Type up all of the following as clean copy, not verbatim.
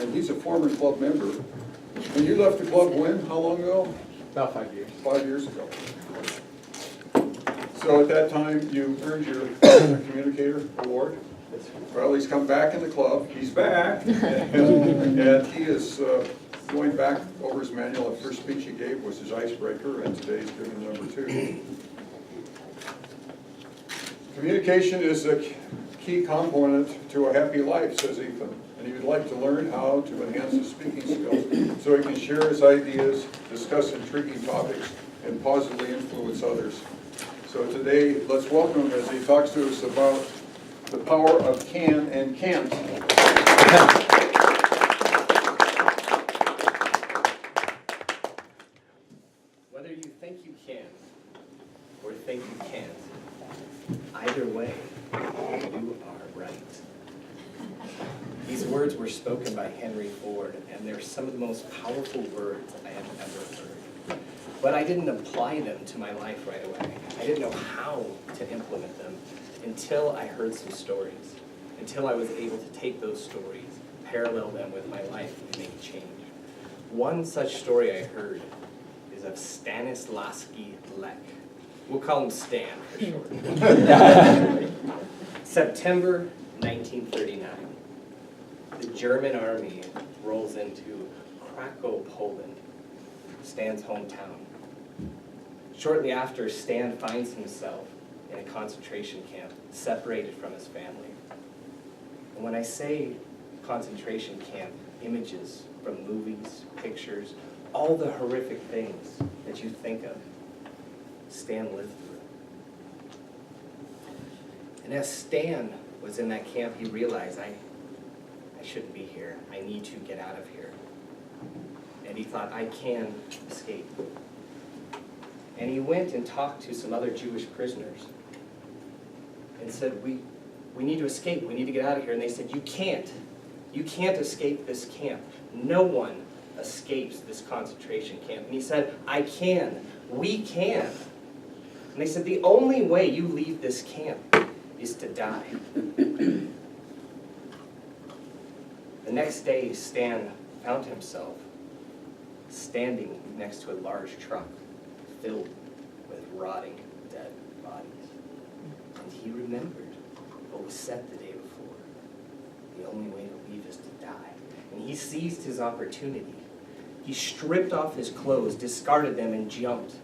and he's a former club member. And you left the club when? How long ago? About 5 years. 5 years ago. So at that time, you earned your Competent Communicator Award. Well, he's come back in the club. He's back, and he is going back over his manual. The first speech he gave was his icebreaker, and today's giving number 2. Communication is a key component to a happy life, says Ethan, and he would like to learn how to enhance his speaking skills so he can share his ideas, discuss intriguing topics, and positively influence others. So today, let's welcome him as he talks to us about the power of can and can't. Whether you think you can or think you can't, either way, you are right. These words were spoken by Henry Ford, and they're some of the most powerful words I have ever heard. But I didn't apply them to my life right away. I didn't know how to implement them until I heard some stories, until I was able to take those stories, parallel them with my life, and make change. One such story I heard is of Stanislavski Lech. We'll call him Stan for short. September 1939. The German army rolls into Krakow, Poland, Stan's hometown. Shortly after, Stan finds himself in a concentration camp, separated from his family. And when I say concentration camp, images from movies, pictures, all the horrific things that you think of, Stan lived through. And as Stan was in that camp, he realized, I shouldn't be here. I need to get out of here. And he thought, I can escape. And he went and talked to some other Jewish prisoners and said, we need to escape. We need to get out of here. And they said, you can't. You can't escape this camp. No one escapes this concentration camp. And he said, I can. We can. And they said, the only way you leave this camp is to die. The next day, Stan found himself standing next to a large truck filled with rotting dead bodies. And he remembered what was said the day before. The only way to leave is to die. And he seized his opportunity. He stripped off his clothes, discarded them, and jumped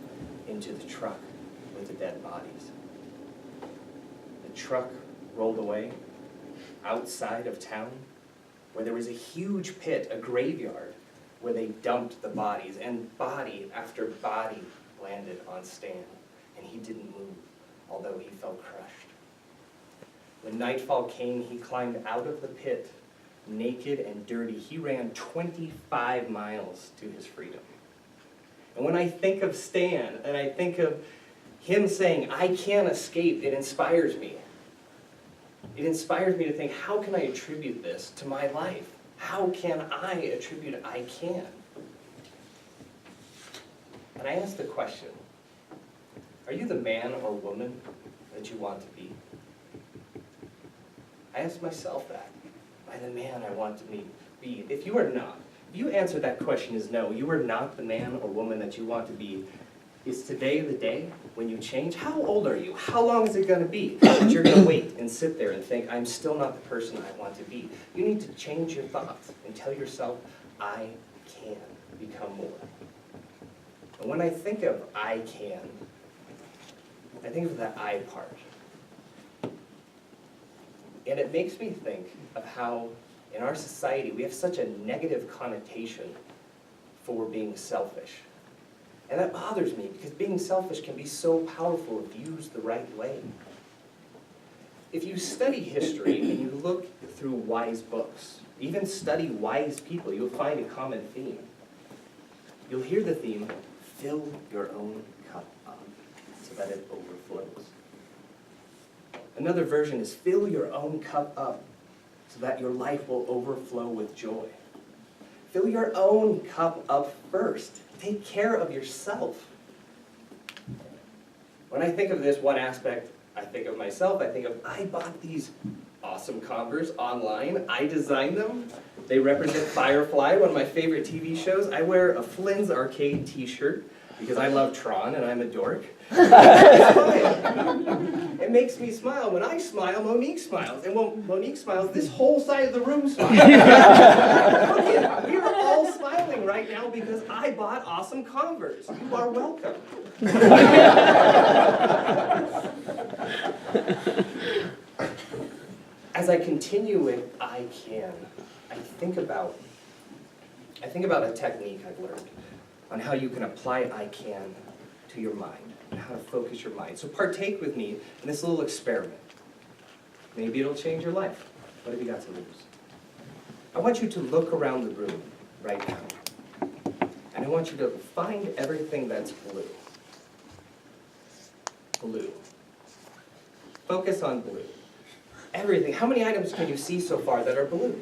into the truck with the dead bodies. The truck rolled away outside of town, where there was a huge pit, a graveyard, where they dumped the bodies, and body after body landed on Stan, and he didn't move, although he felt crushed. When nightfall came, he climbed out of the pit, naked and dirty. He ran 25 miles to his freedom. And when I think of Stan, and I think of him saying, I can't escape, it inspires me. It inspires me to think, how can I attribute this to my life? How can I attribute it? I can. And I ask the question, are you the man or woman that you want to be? I ask myself that. Am I the man I want to be? If you are not, if you answer that question as no, you are not the man or woman that you want to be, is today the day when you change? How old are you? How long is it going to be that you're going to wait and sit there and think, I'm still not the person I want to be? You need to change your thoughts and tell yourself, I can become more. And when I think of I can, I think of the I part. And it makes me think of how in our society we have such a negative connotation for being selfish. And that bothers me because being selfish can be so powerful if used the right way. If you study history and you look through wise books, even study wise people, you'll find a common theme. You'll hear the theme, fill your own cup up so that it overflows. Another version is fill your own cup up so that your life will overflow with joy. Fill your own cup up first. Take care of yourself. When I think of this one aspect, I think of myself. I think of, I bought these awesome Converse online. I designed them. They represent Firefly, one of my favorite TV shows. I wear a Flynn's Arcade t-shirt because I love Tron and I'm a dork. It makes me smile. When I smile, Monique smiles. And when Monique smiles, this whole side of the room smiles. We are all smiling right now because I bought awesome Converse. You are welcome. As I continue with I can, I think about a technique I've learned on how you can apply I can to your mind and how to focus your mind. So partake with me in this little experiment. Maybe it'll change your life. What have you got to lose? I want you to look around the room right now. And I want you to find everything that's blue. Blue. Focus on blue. Everything. How many items can you see so far that are blue?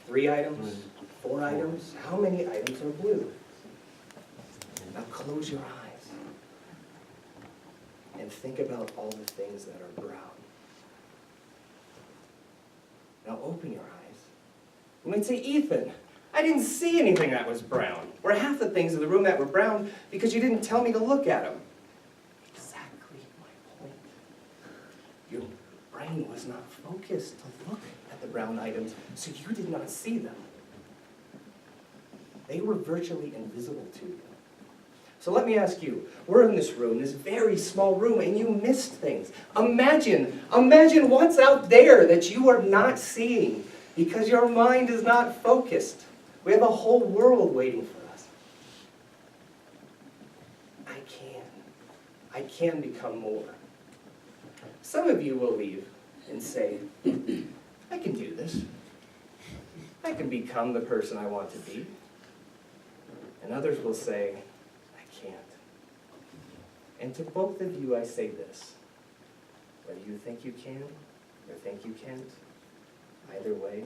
3 items? 4 items? How many items are blue? Now close your eyes and think about all the things that are brown. Now open your eyes. You might say, Ethan, I didn't see anything that was brown. Or half the things in the room that were brown because you didn't tell me to look at them. Exactly my point. Your brain was not focused to look at the brown items, so you did not see them. They were virtually invisible to you. So let me ask you, we're in this room, this very small room, and you missed things. Imagine what's out there that you are not seeing because your mind is not focused. We have a whole world waiting for us. I can become more. Some of you will leave and say, I can do this. I can become the person I want to be. And others will say, I can't. And to both of you, I say this. Whether you think you can or think you can't, either way,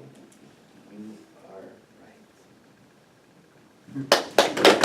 you are right.